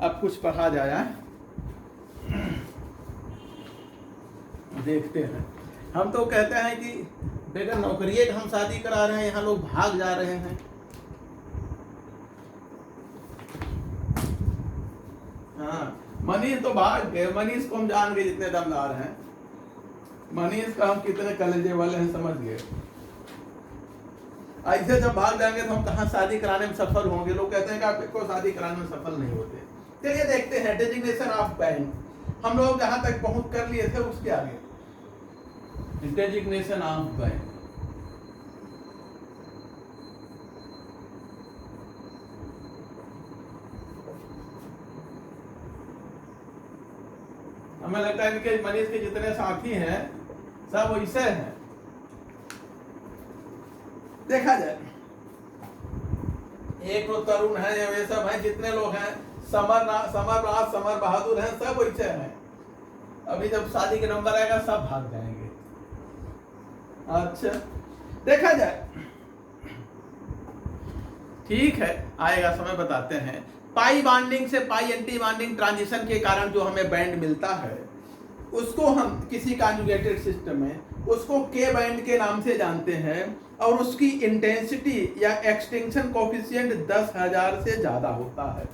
अब कुछ पढ़ा जाए, देखते हैं। हम तो कहते हैं कि बेगर नौकरी के हम शादी करा रहे हैं, यहाँ लोग भाग जा रहे हैं। हाँ, मनीष तो भाग गए। मनीष को हम जान गए जितने दमदार हैं। मनीष का हम कितने कलेजे वाले हैं समझ गए। ऐसे जब भाग जाएंगे तो हम कहाँ शादी कराने में सफल होंगे। लोग कहते हैं कि आप को शादी कराने में सफल नहीं होते। चलिए देखते हैं डेजिग्नेशन ऑफ बैंक। हम लोग जहां तक पहुंच कर लिए थे उसके आगे डेजिग्नेशन ऑफ बैंक। हमें लगता है कि मनीष के जितने साथी हैं सब वैसे हैं। देखा जाए, एक तो तरुण है, ये सब है, जितने लोग हैं, समर बहादुर हैं, सब वैसे हैं। अभी जब शादी के नंबर आएगा सब भाग जाएंगे। अच्छा, देखा जाए, ठीक है, आएगा समय बताते हैं। पाई बॉन्डिंग से पाई एंटी बॉन्डिंग ट्रांजिशन के कारण जो हमें बैंड मिलता है उसको हम किसी कॉन्जुगेटेड सिस्टम में उसको के बैंड के नाम से जानते हैं, और उसकी इंटेंसिटी या एक्सटिंक्शन कोफिशिएंट 10,000 से ज्यादा होता है।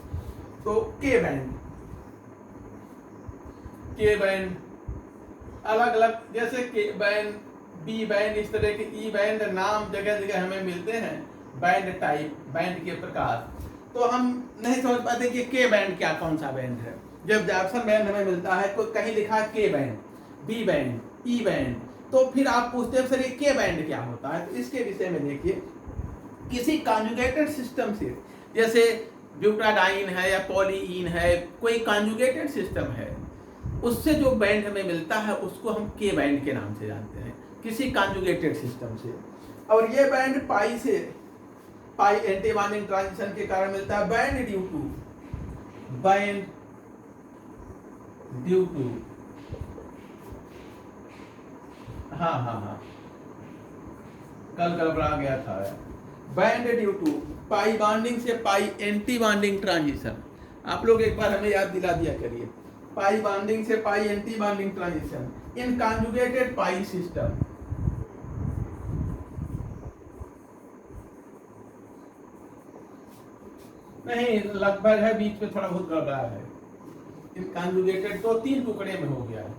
तो के बैंड अलग अलग, जैसे के बैंड, बी बैंड, इस तरह के ई बैंड नाम जगह जगह हमें मिलते हैं। बैंड टाइप, बैंड के प्रकार, तो हम नहीं समझ पाते कि के बैंड क्या, कौन सा बैंड है। जब जैक्सन बैंड हमें मिलता है, कोई कहीं लिखा है के बैंड, बी बैंड, ई बैंड, तो फिर आप पूछते हैं सर ये के बैंड क्या होता है। तो इसके विषय में देखिए, किसी कॉन्जुगेटेड सिस्टम से, जैसे ब्यूटाडाइन है या पॉलीइन है, कोई कॉन्जुगेटेड सिस्टम है, उससे जो बैंड हमें मिलता है उसको हम के बैंड के नाम से जानते हैं, किसी कॉन्जुगेटेड सिस्टम से। और ये बैंड पाई से पाई एंटी बॉन्डिंग ट्रांजिशन के कारण मिलता है। बैंड ड्यू टू हाँ कल गड़बड़ा गया था। Band due to pi bonding से पाई एंटी बॉन्डिंग ट्रांजिशन। आप लोग एक बार हमें याद दिला दिया करिए, पाई बॉन्डिंग से pi anti bonding transition in conjugated pi system. नहीं, लगभग है, बीच में थोड़ा बहुत गड़बड़ा है। इन कॉन्जुगेटेड तो 3 टुकड़े में हो गया है।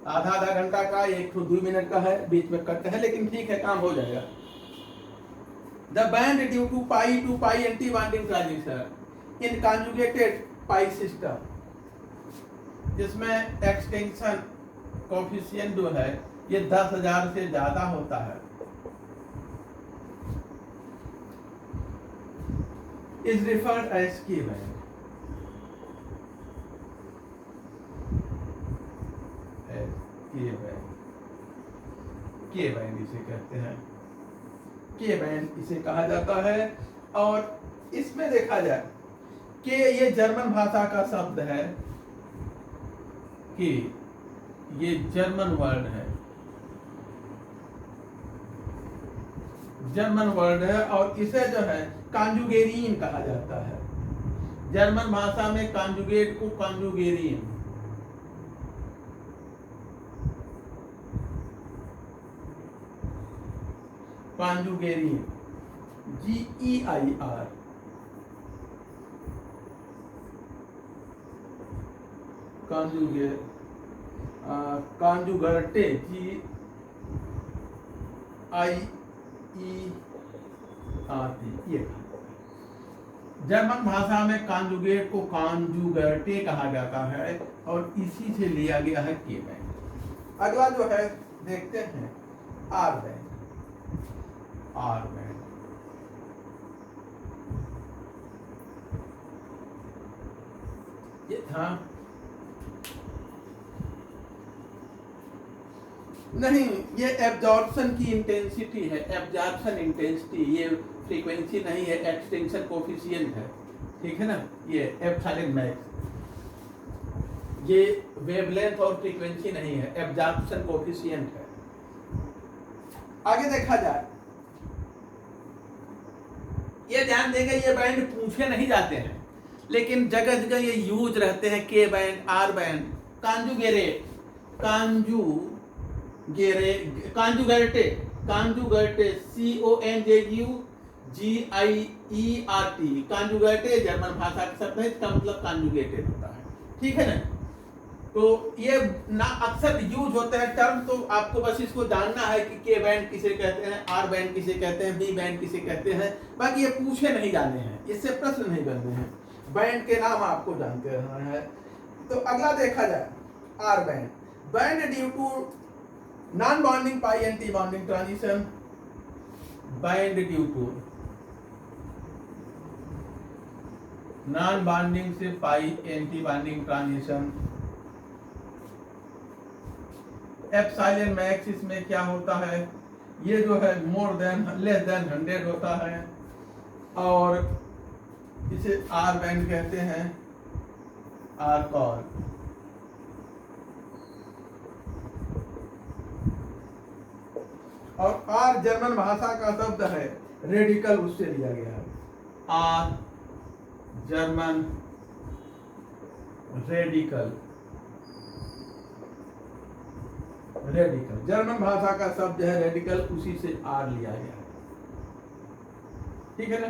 आधा घंटा का, 1-2 मिनट का है, बीच में कट है, लेकिन ठीक है, काम हो जाएगा। The band due to pi anti bonding transition in conjugated pi system, जिसमें एक्सटेंशन कोफिशिएंट जो है ये 10,000 से ज्यादा होता है, is referred as K band. K band इसे कहते हैं, K band इसे कहा जाता है। और इसमें देखा जाए कि ये जर्मन भाषा का शब्द है, कि ये जर्मन वर्ड है, जर्मन वर्ड है, और इसे जो है कॉन्जुगेरियन कहा जाता है। जर्मन भाषा में कॉन्जुगेट को कॉन्जुगेरियन, कॉन्जुगेरियन, GEIR, कॉन्जुगर्टे, GIERT, ये जर्मन भाषा में कॉन्जुगेट को कॉन्जुगर्टे कहा जाता है, और इसी से लिया गया है के बैंड। अगला जो है देखते हैं आर बैंड। ये था नहीं, ये एब्जॉर्प्शन की इंटेंसिटी है, एब्जॉर्प्शन इंटेंसिटी, ये फ्रीक्वेंसी नहीं है, एक्सटेंशन कोफिशिएंट है, ठीक है ना। ये एप्सिलॉन मैक्स, ये वेवलेंथ और फ्रीक्वेंसी नहीं है, एब्जॉर्प्शन कोफिशिएंट है। आगे देखा जाए, ये ध्यान देंगे ये बैंड पूछे नहीं जाते हैं, लेकिन जगह जगह ये यूज रहते हैं। के बैंड, आर बैंड, कांजुगेरेट, कांजुगेटे, CONJUGIERT, कांजुगेटे जर्मन भाषा का शब्द है, इसका मतलब कांजुगेटेड होता है। ठीक है ना? तो ये ना अक्सर यूज होता है टर्म, तो आपको बस इसको जानना है कि के बैंड किसे कहते हैं, आर बैंड किसे कहते हैं, बी बैंड किसे कहते हैं। बाकी ये पूछे नहीं जाने हैं, इससे प्रश्न नहीं बनने हैं, बैंड के नाम आपको जानते रहना है। तो अगला देखा जाए R band. Band due to non bonding pi anti bonding transition, band due to non bonding से pi anti bonding transition. Epsilon max इसमें क्या होता है, ये जो है मोर देन लेस देन 100 होता है, और इसे आर बैंड कहते हैं, आर कॉल। और आर जर्मन भाषा का शब्द है, रेडिकल उससे लिया गया है। आर जर्मन रेडिकल, जर्मन भाषा का शब्द है रेडिकल, उसी से आर लिया गया है। ठीक है ना?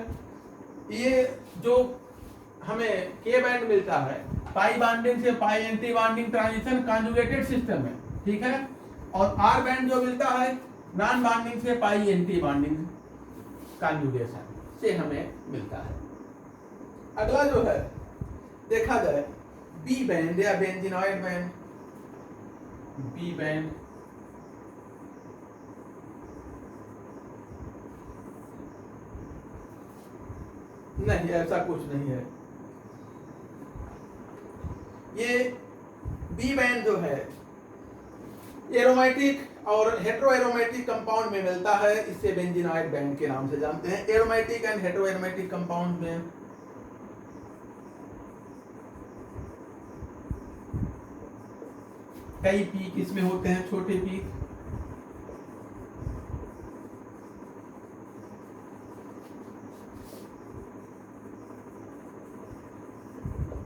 ये जो हमें के बैंड मिलता है, पाई बॉन्डिंग से pi anti bonding transition conjugated system है। ठीक है? और आर बैंड जो मिलता है नॉन बॉन्डिंग से पाई एंटी बॉन्डिंग कॉन्जुगेशन से हमें मिलता है। अगला जो है देखा जाए बी बैंड या बेंजीनॉइड बैंड। बी बैंड नहीं, ऐसा कुछ नहीं है। ये बी बैंड जो है एरोमेटिक और हेटेरो एरोमेटिक कंपाउंड में मिलता है, इसे बेंजीनॉइड बैंड के नाम से जानते हैं। Aromatic and hetero aromatic compound में कई पीक इसमें होते हैं, छोटे पीक।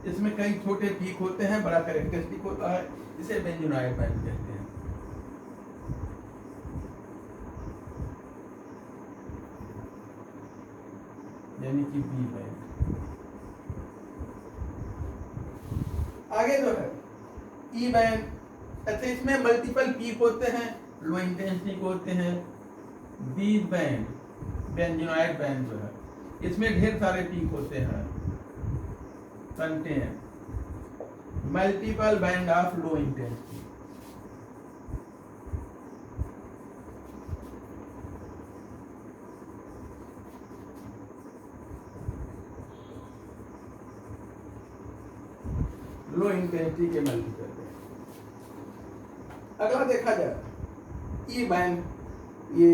इसमें कई छोटे पीक होते हैं, बड़ा कैरेक्टरिस्टिक होता है, इसे बेंजीनॉइड बैंड कहते हैं। यानी कि बी बैंड। आगे जो है ई बैंड। अच्छा, इसमें मल्टीपल पीक होते हैं, लो इंटेंसिटी होते हैं। बी बैंड बेंजीनॉइड बैंड जो है इसमें ढेर सारे पीक होते हैं, contain multiple band of low intensity. Low intensity के मल्टीपल बैंड। अगला देखा जाए ई बैंड, ये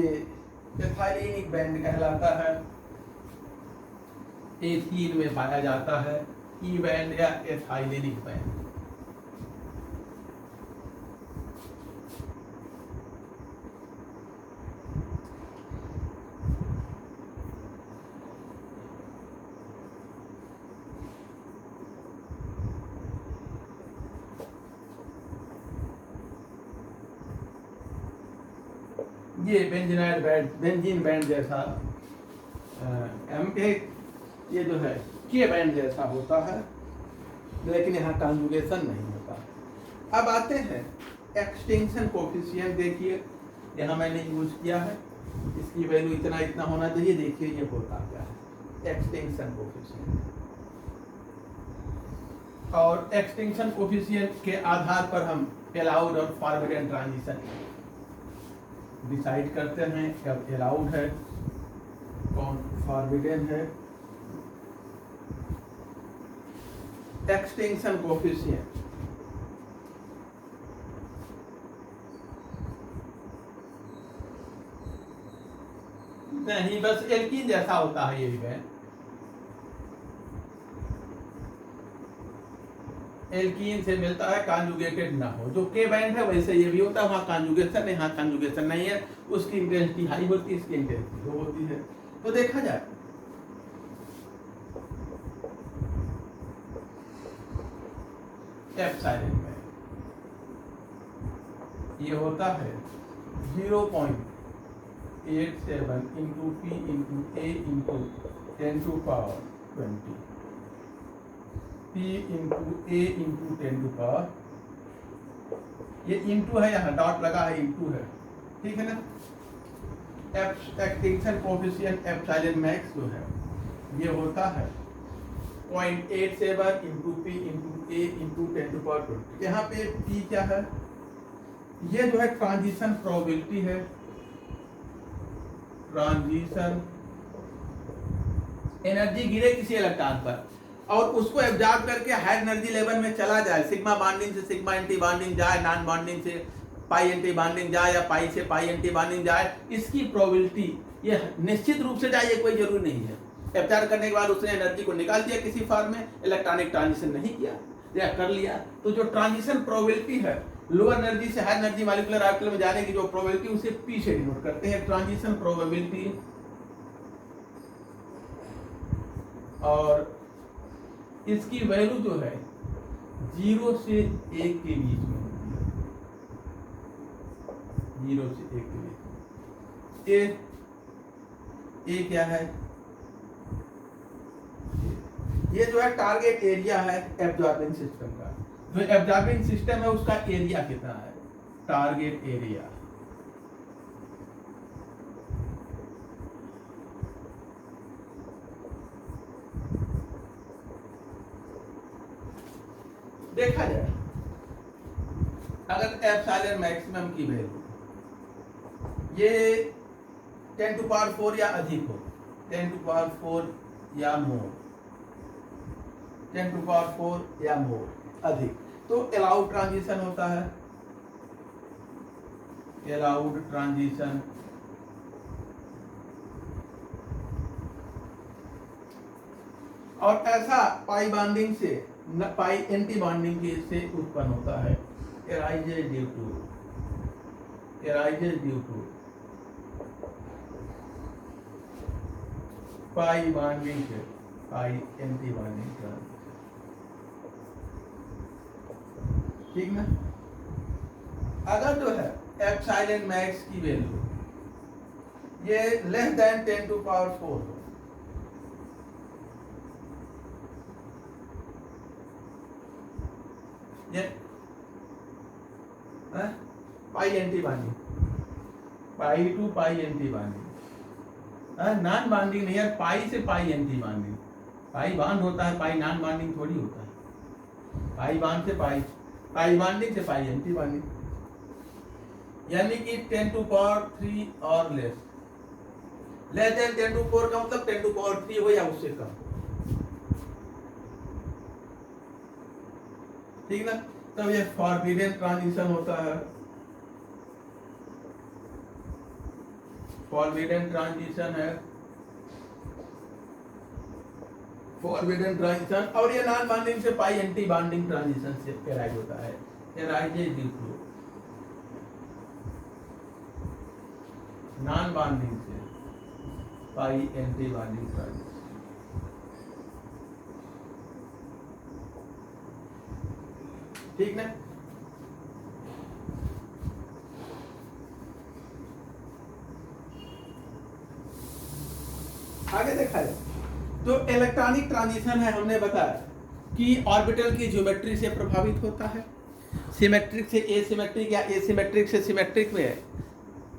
एथिलीनिक बैंड कहलाता है, एथीन में पाया जाता है। ई बैंड या एथिलीनिक बैंड। ये बेंजीनॉइड बैंड, बेंजीन बैंड जैसा ये जो है के बैंड जैसा होता है, लेकिन यहाँ कॉन्जुगेशन नहीं होता। अब आते हैं एक्सटिंक्शन कोफिशिएंट। देखिए यहाँ मैंने यूज किया है, इसकी वैल्यू इतना इतना होना चाहिए। देखिए ये होता क्या है, एक्सटिंक्शन कोफिशिएंट। और एक्सटिंक्शन कोफिशिएंट के आधार पर हम अलाउड और फॉरबिडन ट्रांजिशन डिसाइड करते हैं, कब अलाउड है, कौन फॉरबिडन है। एक्सटिंक्शन कोफिशिएंट नहीं, बस एल्कीन जैसा होता है ये भी बैंड। एल्कीन से मिलता है, कॉन्जुगेटेड ना हो। जो के बैंड है वैसे ये भी होता है, वहाँ कॉन्जुगेशन है, यहाँ कॉन्जुगेशन नहीं है। उसकी इंटेंसिटी हाई होती है, इसकी इंटेंसिटी लो होती है। तो देखा जाए एप्सिलॉन में ये होता है 0.87 into p into a into 10 to power 20 p into a into 10 to power, ये इंटू है, यहाँ डॉट लगा है, इंटू है, ठीक है ना। एक्सटिंक्शन कोएफिशिएंट एप्सिलॉन मैक्स जो है ये होता है 0.87 into p into a into 10 to power 20। यहाँ पे पी क्या है, ये जो है ट्रांजिशन प्रोबेबिलिटी है, ट्रांजिशन एनर्जी गिरे किसी इलेक्ट्रॉन पर और उसको एब्जॉर्ब करके हाई एनर्जी लेवल में चला जाए, सिग्मा बॉन्डिंग से सिग्मा एंटी बॉन्डिंग जाए, नॉन बॉन्डिंग से पाई एंटी बॉन्डिंग जाए या पाई से पाई एंटी बॉन्डिंग जाए, इसकी प्रोबेबिलिटी ये निश्चित रूप से जाए, ये कोई जरूरी नहीं है। एब्जॉर्ब करने के बाद उसने एनर्जी को निकाल दिया किसी फॉर्म में, इलेक्ट्रॉनिक ट्रांजिशन नहीं किया या कर लिया, तो जो ट्रांजिशन प्रोबेबिलिटी है लोअर एनर्जी से हाई एनर्जी मॉलिक्यूलर ऑर्बिटल में जाने की जो प्रोबेबिलिटी, उसे पी से डिनोट करते हैं, ट्रांजिशन प्रोबेबिलिटी। और इसकी वैल्यू जो है 0 से 1 के बीच में होती है, 0 से 1 के बीच में। ए क्या है, ये जो है टारगेट एरिया है एब्जॉर्बिंग सिस्टम का, जो एब्जॉर्बिंग सिस्टम है उसका एरिया कितना है, टारगेट एरिया। देखा जाए अगर एप्सिलॉन मैक्सिमम की वैल्यू ये 10 टू पावर 4 या अधिक हो, 10 टू पावर 4 या मोर, 10 टू पावर 4 या मोर अधिक, तो अलाउड ट्रांजिशन होता है, अलाउड ट्रांजिशन। और ऐसा पाई बॉन्डिंग से पाई एंटी बॉन्डिंग के से उत्पन्न होता है, arises due to pi bonding से पाई एंटी बॉन्डिंग ट्रांजिशन, ठीक ना। अगर जो है एप्सिलॉन मैक्स की वैल्यू ये लेस देन 10 टू पावर 4 हो, ये pi anti bonding, pi to pi anti bonding, non bonding नहीं है, पाई से pi anti bonding, pi bond होता है, पाई नॉन बॉन्डिंग थोड़ी होता है, पाई बॉन्ड से पाई, पाई बॉन्डिंग से पाई एंटी बॉन्डिंग, यानी कि 10 टू पावर 3 और लेस देन 10 टू 4 का मतलब 10 टू पावर 3 हो या उससे कम, ठीक ना। तब ये फॉरबिडन ट्रांजिशन होता है, फॉरबिडन ट्रांजिशन है, फॉरबिडन ट्रांजिशन। और ये नॉन बॉन्डिंग से पाई एंटी बॉन्डिंग ट्रांजिशन से अराइज होता है, arises due to non bonding से पाई एंटी बॉन्डिंग ट्रांजिशन, ठीक ना। आगे देखा जाए जो इलेक्ट्रॉनिक ट्रांजिशन है, हमने बताया कि ऑर्बिटल की ज्योमेट्री से प्रभावित होता है, सिमेट्रिक से एसिमेट्रिक या एसिमेट्रिक से सिमेट्रिक में,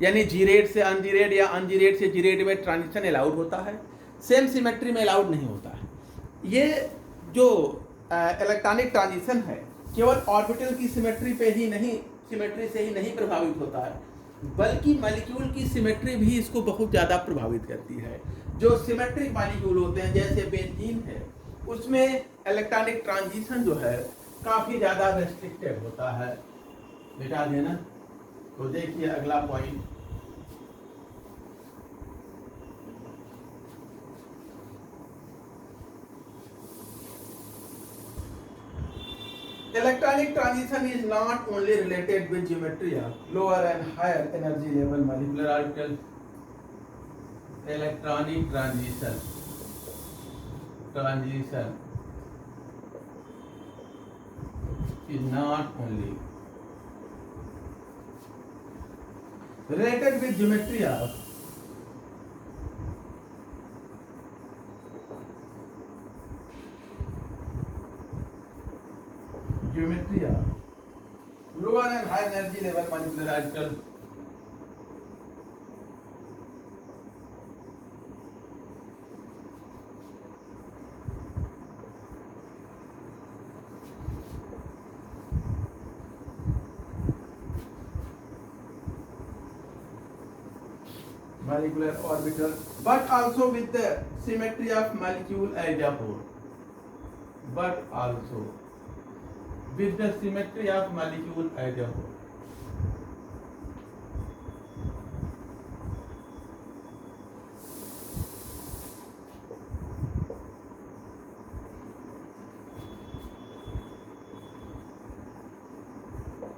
यानी जीरेड से अनजीरेड या अनजीरेड से जीरेड में ट्रांजिशन अलाउड होता है, सेम सिमेट्री में अलाउड नहीं होता है। ये जो इलेक्ट्रॉनिक ट्रांजिशन है केवल ऑर्बिटल की सिमेट्री पे ही नहीं, सिमेट्री से ही नहीं प्रभावित होता है, बल्कि मॉलिक्यूल की सिमेट्री भी इसको बहुत ज़्यादा प्रभावित करती है। जो सिमेट्रिक मॉलिक्यूल होते हैं जैसे बेंजीन है, उसमें इलेक्ट्रॉनिक ट्रांजिशन जो है काफ़ी ज़्यादा रेस्ट्रिक्टेड होता है। मिटा देना। तो देखिए अगला point, electronic transition is not only related with geometry of lower and higher energy level molecular orbitals. Electronic transition is not only related with geometry of lower and high energy level molecular radical molecular orbital, but also with the symmetry of molecule as a whole. But also with the symmetry of molecule as a whole.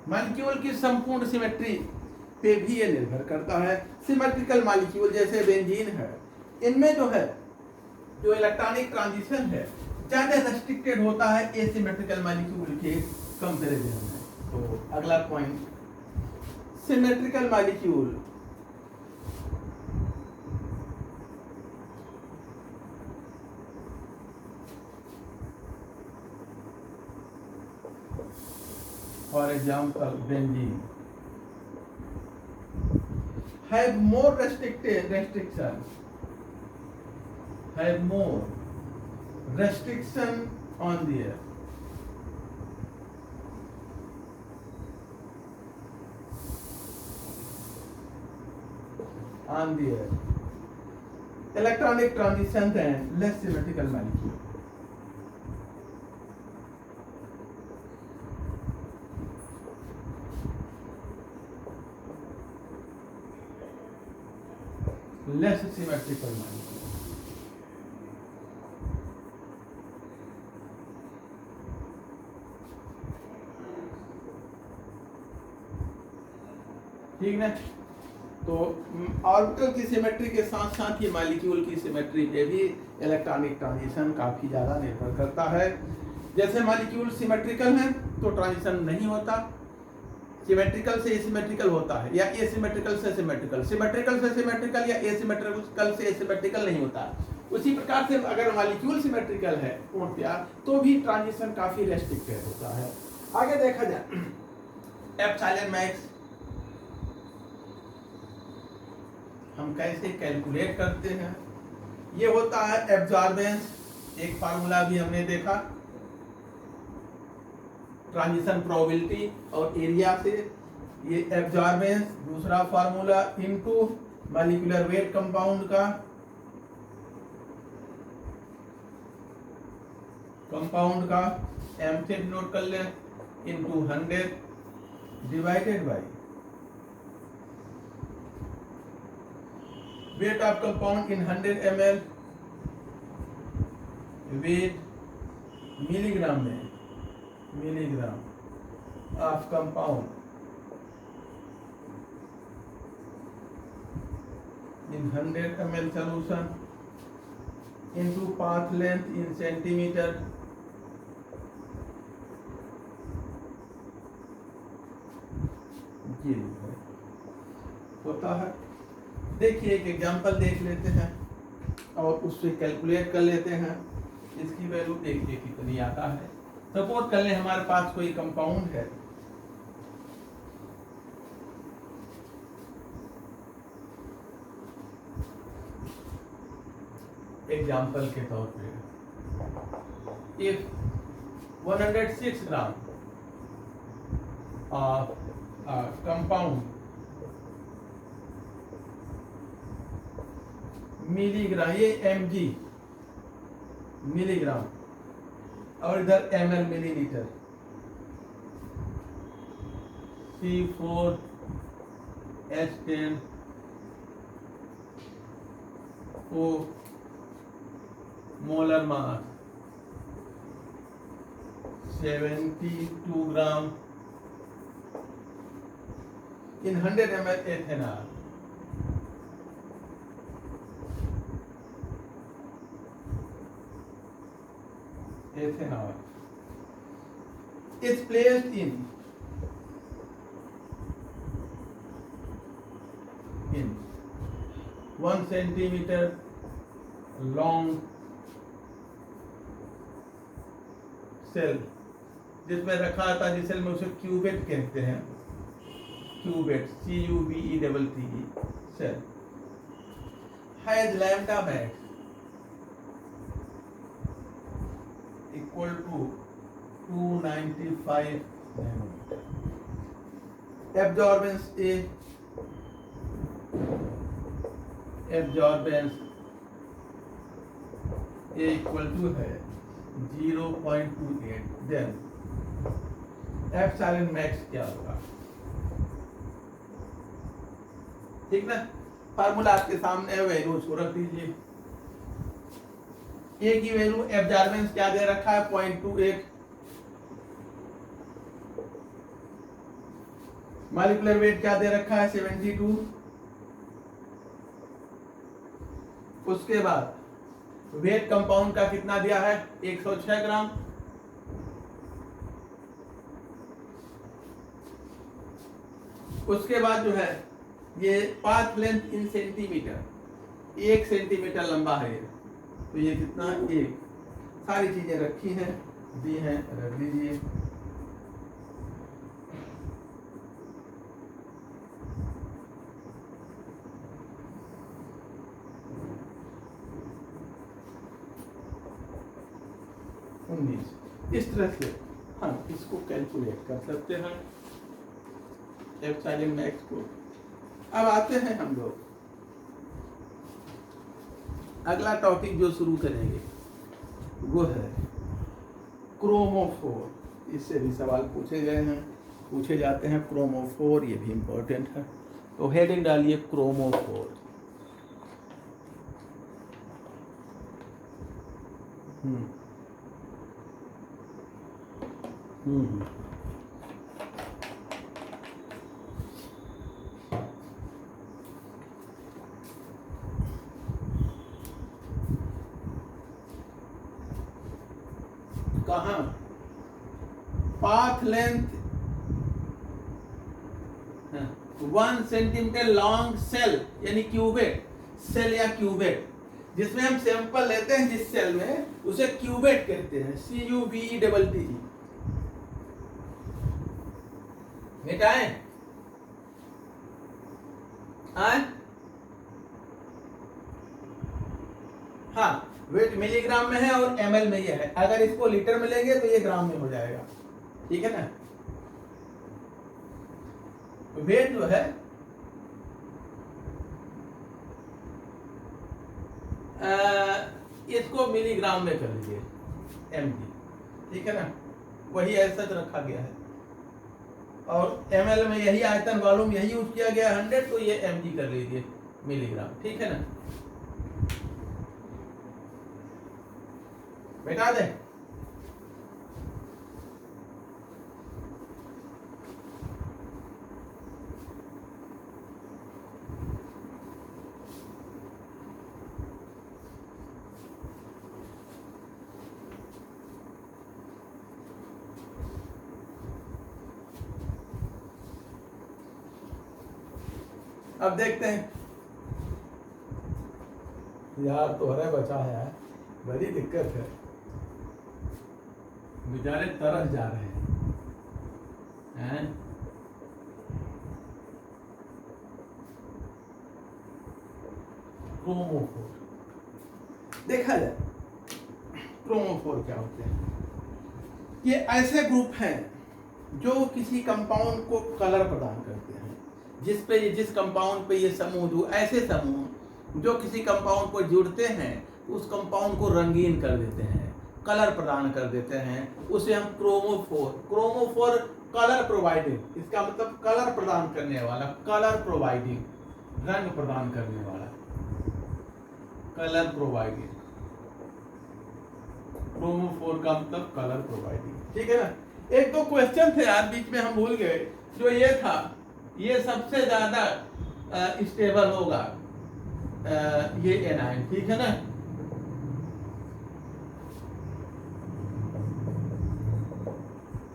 Molecule की संपूर्ण symmetry पे भी ये निर्भर करता है। Symmetrical molecule जैसे benzene है, इनमें जो है जो इलेक्ट्रॉनिक ट्रांजिशन है ज्यादा रेस्ट्रिक्टेड होता है एसिमेट्रिकल मॉलिक्यूल के कंपैरिजन में। तो अगला point, symmetrical molecule for example benzene have more restriction on the air. Electronic transition and less symmetrical molecule. Less symmetrical molecule. ठीक ना? तो ऑर्बिटल की सिमेट्री के साथ साथ ये मॉलिक्यूल की सिमेट्री पे भी इलेक्ट्रॉनिक ट्रांजिशन काफी ज्यादा निर्भर करता है। जैसे मॉलिक्यूल सिमेट्रिकल है तो ट्रांजिशन नहीं होता, सिमेट्रिकल से एसिमेट्रिकल होता है, या एसिमेट्रिकल से सिमेट्रिकल, सिमेट्रिकल से सिमेट्रिकल या एसिमेट्रिकल से एसिमेट्रिकल नहीं होता। उसी प्रकार से अगर मॉलिक्यूल सिमेट्रिकल है पूर्णतया तो भी ट्रांजिशन काफी रेस्ट्रिक्टेड होता है। आगे देखा जाए एप्सिलॉन मैक्स हम कैसे कैलकुलेट करते हैं। ये होता है एब्जॉर्बेंस, एक फार्मूला भी हमने देखा, ट्रांजिशन प्रोबेबिलिटी और एरिया से, ये एब्जॉर्बेंस। दूसरा formula into molecular weight compound का, एम से नोट कर ले, into 100 divided by weight of compound in 100 ml, weight milligram में, milligram of compound in 100 ml solution into path length in centimeter, ये होता है। देखिए एक एग्जांपल देख लेते हैं और उससे कैलकुलेट कर लेते हैं। इसकी वैल्यू देखिए कितनी आता है। सपोज कर ले हमारे पास कोई कंपाउंड है, एग्जांपल के तौर पे if 106 gram of compound milligram, ये mg मिलीग्राम और इधर ml millilitre, C4H10O molar mass 72 gram in 100 ml ethanol। is placed in 1 centimeter long cell, जिसमें रखा था जिस सेल में उसे क्यूबेट कहते हैं, क्यूबेट CUBETT cell, has lambda max equal to 295 nanometre. Absorbance A equal to है 0.28। देन एप्सिलॉन मैक्स क्या होगा, ठीक ना। फार्मूला आपके सामने है, वैल्यूज को रख दीजिए। ए की वैल्यू एब्जॉर्बेंस क्या दे रखा है 0.28, मॉलिक्यूलर वेट क्या दे रखा है 72, उसके बाद वेट कंपाउंड का कितना दिया है 106 ग्राम, उसके बाद जो है ये path length in centimetre, 1 centimetre लंबा है ये, तो ये कितना 1, सारी चीजें रखी हैं, दी हैं, रख दीजिए। इस तरह से हम इसको कैलकुलेट कर सकते हैं एप्सिलॉन मैक्स को। अब आते हैं हम लोग अगला टॉपिक जो शुरू करेंगे वो है क्रोमोफोर। इससे भी सवाल पूछे गए हैं, पूछे जाते हैं क्रोमोफोर, ये भी इम्पोर्टेंट है। तो हेडिंग डालिए क्रोमोफोर। कहाँ path length 1 centimetre long cell यानी क्यूबेट सेल या क्यूबेट, जिसमें हम सैंपल लेते हैं जिस सेल में उसे क्यूबेट कहते हैं, CUBETT। मिटाएं हाँ, वेट मिलीग्राम में है और ml में ये है। अगर इसको लीटर में लेंगे तो ये ग्राम में हो जाएगा, ठीक है ना। वेट जो है इसको मिलीग्राम में कर लीजिए mg, ठीक है ना, वही ऐसा रखा गया है। और ml में यही आयतन वॉल्यूम यही यूज किया गया 100, तो ये mg कर लीजिए मिलीग्राम, ठीक है ना। बैठा दे। अब देखते हैं यार, तोहरे बचा है यार, बड़ी दिक्कत है, बेचारे तरस जा रहे हैं। क्रोमोफोर देखा जाए, क्रोमोफोर क्या होते हैं? ये ऐसे ग्रुप हैं जो किसी कंपाउंड को कलर प्रदान करते हैं, जिस कंपाउंड पे ये समूह, जो ऐसे समूह जो किसी कंपाउंड को जुड़ते हैं तो उस कंपाउंड को रंगीन कर देते हैं, कलर प्रदान कर देते हैं, उसे हम क्रोमोफोर कलर प्रोवाइडिंग, इसका मतलब कलर प्रदान करने वाला, कलर प्रोवाइडिंग, रंग प्रदान करने वाला, कलर प्रोवाइडिंग। क्रोमोफोर का मतलब कलर प्रोवाइडिंग, ठीक है ना। एक तो क्वेश्चन थे यार बीच में हम भूल गए, जो ये था, ये सबसे ज्यादा स्टेबल होगा ये एनाइन, ठीक है ना।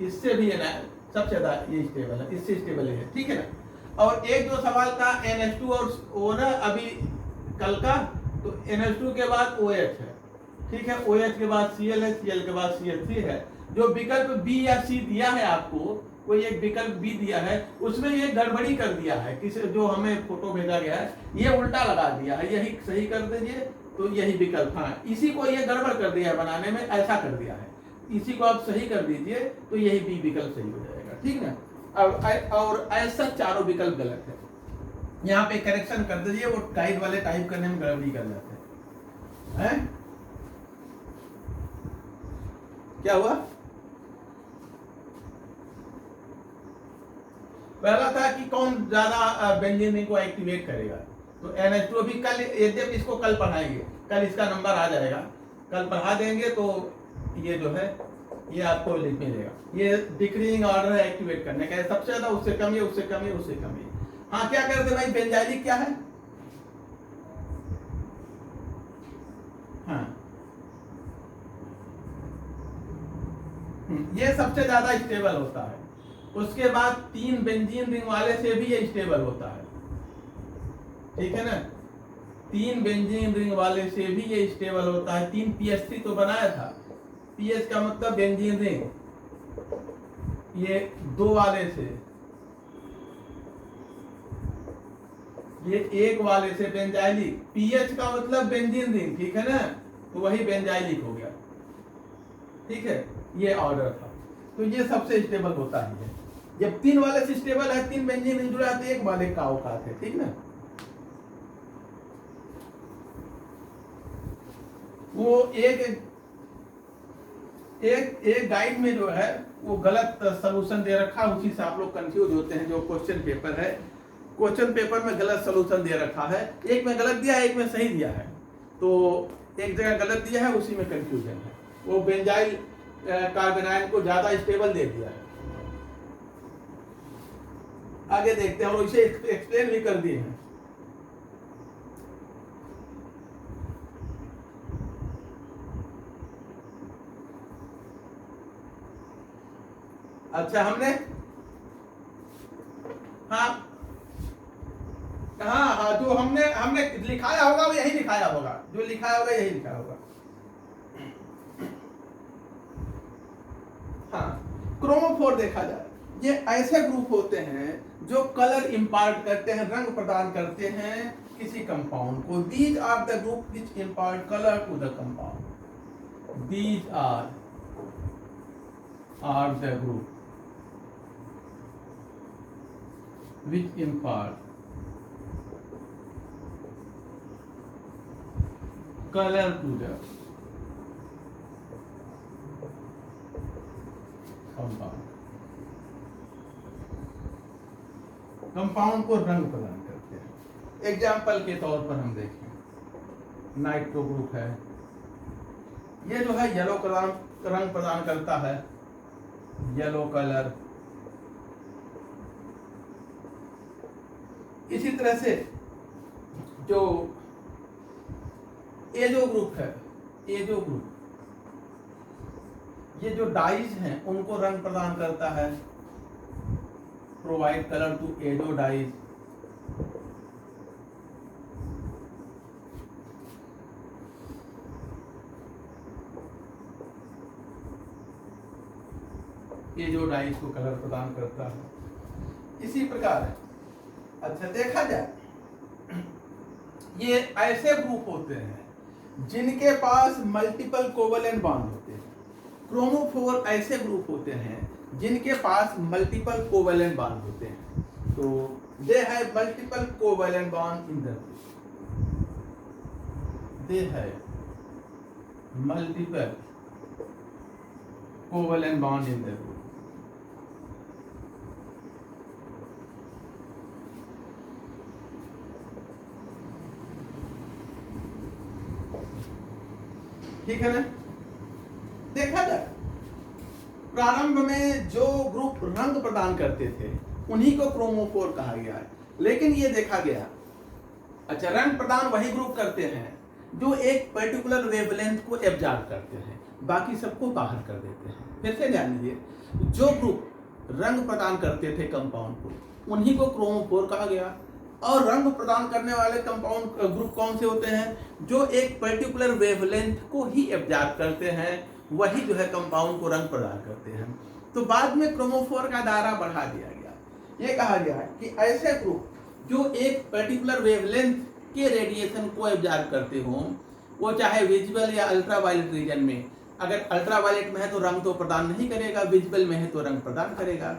इससे भी सबसे ज्यादा ये स्टेबल है, इससे स्टेबल है, ठीक है ना। और एक जो सवाल का NH2 और O ना अभी कल का, तो NH2 के बाद OH है, ठीक है, OH के बाद Cl है, Cl के बाद CH3 है। जो विकल्प B या C दिया है आपको, कोई एक विकल्प B दिया है, उसमें ये गड़बड़ी कर दिया है, किसी जो हमें फोटो भेजा गया है ये उल्टा लगा दिया है, यही सही कर दीजिए तो यही विकल्प, हाँ इसी को ये गड़बड़ कर दिया है बनाने में, ऐसा कर दिया है, इसी को आप सही कर दीजिए तो यही बी विकल्प सही हो जाएगा, ठीक ना। और ऐसा चारों विकल्प गलत है, यहाँ पे करेक्शन कर दीजिए, वो गाइड वाले टाइप करने में गड़बड़ी कर जाते हैं। क्या हुआ? पहला था कि कौन ज्यादा बेंजीन रिंग को एक्टिवेट करेगा, तो NH2 अभी कल, यद्यपि इसको कल पढ़ाएंगे, कल इसका नंबर आ जाएगा, कल पढ़ा देंगे तो ये जो है ये आपको लिख मिलेगा, ये डिक्रीजिंग ऑर्डर है एक्टिवेट करने का, सबसे ज्यादा उससे कम है, उससे कम है, उससे कम है। हाँ क्या करते भाई, बेंजाइलिक क्या है? हाँ ये सबसे ज्यादा स्टेबल होता है, उसके बाद 3 बेंजीन रिंग वाले से भी ये स्टेबल होता है, ठीक है ना, 3 बेंजीन रिंग वाले से भी ये स्टेबल होता है। 3 pH3 तो बनाया था, pH का मतलब बेंजीन रिंग, ये 2 वाले से, ये 1 वाले से बेंजाइलिक, pH का मतलब बेंजीन रिंग, ठीक है ना, तो वही बेंजाइलिक हो गया, ठीक है, ये ऑर्डर था। तो ये सबसे स्टेबल होता है, जब 3 वाले से स्टेबल है, 3 बेंजीन रिंग जुड़ा है तो 1 वाले का औकात है, ठीक ना। वो एक गाइड में जो है वो गलत सलूशन दे रखा है, उसी से आप लोग कंफ्यूज होते हैं। जो क्वेश्चन पेपर है, क्वेश्चन पेपर में गलत सलूशन दे रखा है, एक में गलत दिया है, एक में सही दिया है, तो एक जगह गलत दिया है, उसी में कंफ्यूजन है। वो बेंजाइल कार्बेनाइल को ज्यादा स्टेबल दे दिया है। आगे देखते हैं, और इसे एक्सप्लेन भी कर दिए हैं। अच्छा हमने हाँ हाँ हाँ जो हमने लिखाया होगा वो यही लिखाया होगा, जो लिखाया होगा यही लिखा होगा। हाँ क्रोमोफोर देखा जाए, ये ऐसे ग्रुप होते हैं जो कलर इंपार्ट करते हैं, रंग प्रदान करते हैं किसी कंपाउंड को। These are the group which impart colour to the compound. दीज आर द ग्रुप which impart color to the compound। Compound को रंग प्रदान करते हैं। एग्जाम्पल के तौर पर हम देखें, नाइट्रो ग्रुप है, ये जो है येलो रंग प्रदान करता है, येलो कलर। इसी तरह से जो एजो ग्रुप है, एजो ग्रुप, ये जो डाइज हैं उनको रंग प्रदान करता है, provide colour to azo dyes. Azo dyes को कलर प्रदान करता है। इसी प्रकार है। अच्छा देखा जाए, ये ऐसे ग्रुप होते हैं जिनके पास मल्टीपल कोवेलेंट बॉन्ड होते हैं। क्रोमोफोर ऐसे ग्रुप होते हैं जिनके पास मल्टीपल कोवेलेंट बॉन्ड होते हैं। तो they have multiple covalent bond in the group, they have multiple covalent bond in the group. ठीक है ना। देखा जाए, प्रारंभ में जो ग्रुप रंग प्रदान करते थे उन्हीं को क्रोमोफोर कहा गया है, लेकिन ये देखा गया, अच्छा रंग प्रदान वही ग्रुप करते हैं जो एक पर्टिकुलर वेवलेंथ को एब्जॉर्ब करते हैं। बाकी सबको बाहर कर देते हैं। फिर से ध्यान दीजिए, जो ग्रुप रंग प्रदान करते थे कंपाउंड को, उन्हीं को क्रोमोफोर कहा गया। और रंग प्रदान करने वाले कंपाउंड ग्रुप कौन से होते हैं? जो एक पर्टिकुलर वेवलेंथ को ही एब्जॉर्ब करते हैं, वही जो है कंपाउंड को रंग प्रदान करते हैं। तो बाद में क्रोमोफोर का दायरा बढ़ा दिया गया। ये कहा गया कि ऐसे ग्रुप जो एक पर्टिकुलर वेवलेंथ के रेडिएशन को एब्जॉर्ब करते हों, वो चाहे विजिबल या अल्ट्रावायलेट रीजन में, अगर अल्ट्रावायलेट में है तो रंग तो प्रदान नहीं करेगा, विजिबल में है तो रंग प्रदान करेगा।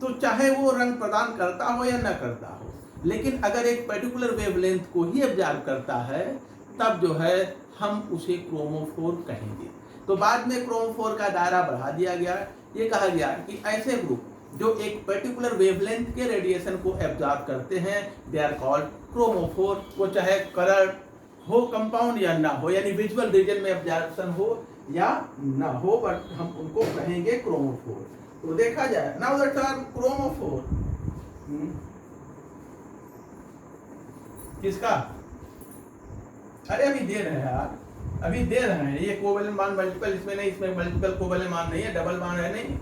तो चाहे वो रंग प्रदान करता हो या न करता हो, लेकिन अगर एक पर्टिकुलर वेवलेंथ को ही एब्जॉर्ब करता है, तब जो है हम उसे क्रोमोफोर कहेंगे। तो बाद में क्रोमोफोर का दायरा बढ़ा दिया गया। ये कहा गया कि ऐसे ग्रुप जो एक पर्टिकुलर वेवलेंथ के रेडिएशन को एब्जॉर्ब करते हैं, दे आर कॉल्ड क्रोमोफोर। वो चाहे कलर हो कंपाउंड या ना हो, यानी विजुअल रीजन में एब्जॉर्प्शन हो या ना हो, बट हम उनको कहेंगे क्रोमोफोर। तो देखा जाए, नाउ द टर्म क्रोमोफोर किसका? अरे अभी दे रहे हैं यार, अभी दे रहे हैं। ये कोवेलेंट बॉन्ड मल्टीपल इसमें नहीं, इसमें मल्टीपल कोवेलेंट बॉन्ड नहीं है, डबल बॉन्ड है नहीं।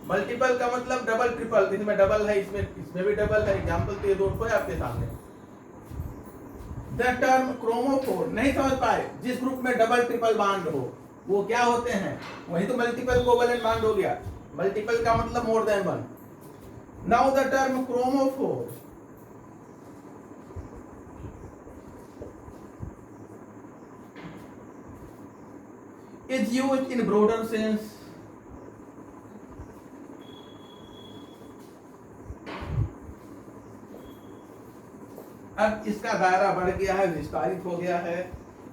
मल्टीपल का मतलब डबल ट्रिपल, इसमें डबल है, इसमें भी डबल है। एग्जांपल तो ये दो है आपके सामने। द टर्म क्रोमोफोर नहीं समझ पाए? जिस ग्रुप में डबल ट्रिपल बॉन्ड हो वो क्या होते हैं? वही तो मल्टीपल कोवेलेंट बॉन्ड हो गया। मल्टीपल का मतलब more than one. Now the term chromophore is used in broader sense अब इसका दायरा बढ़ गया है, विस्तारित हो गया है।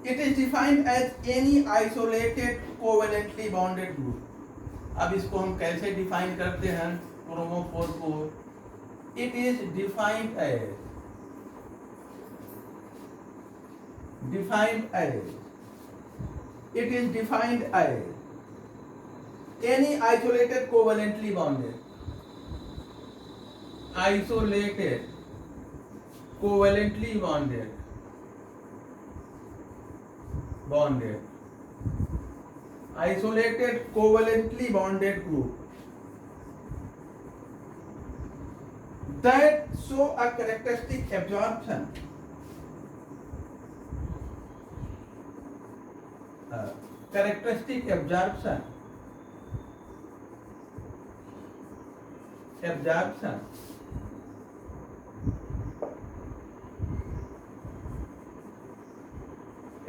It is defined as any isolated covalently bonded group. अब इसको हम कैसे डिफाइन करते हैं क्रोमोफोर को? It is defined as any isolated covalently bonded isolated covalently bonded group that show a characteristic absorption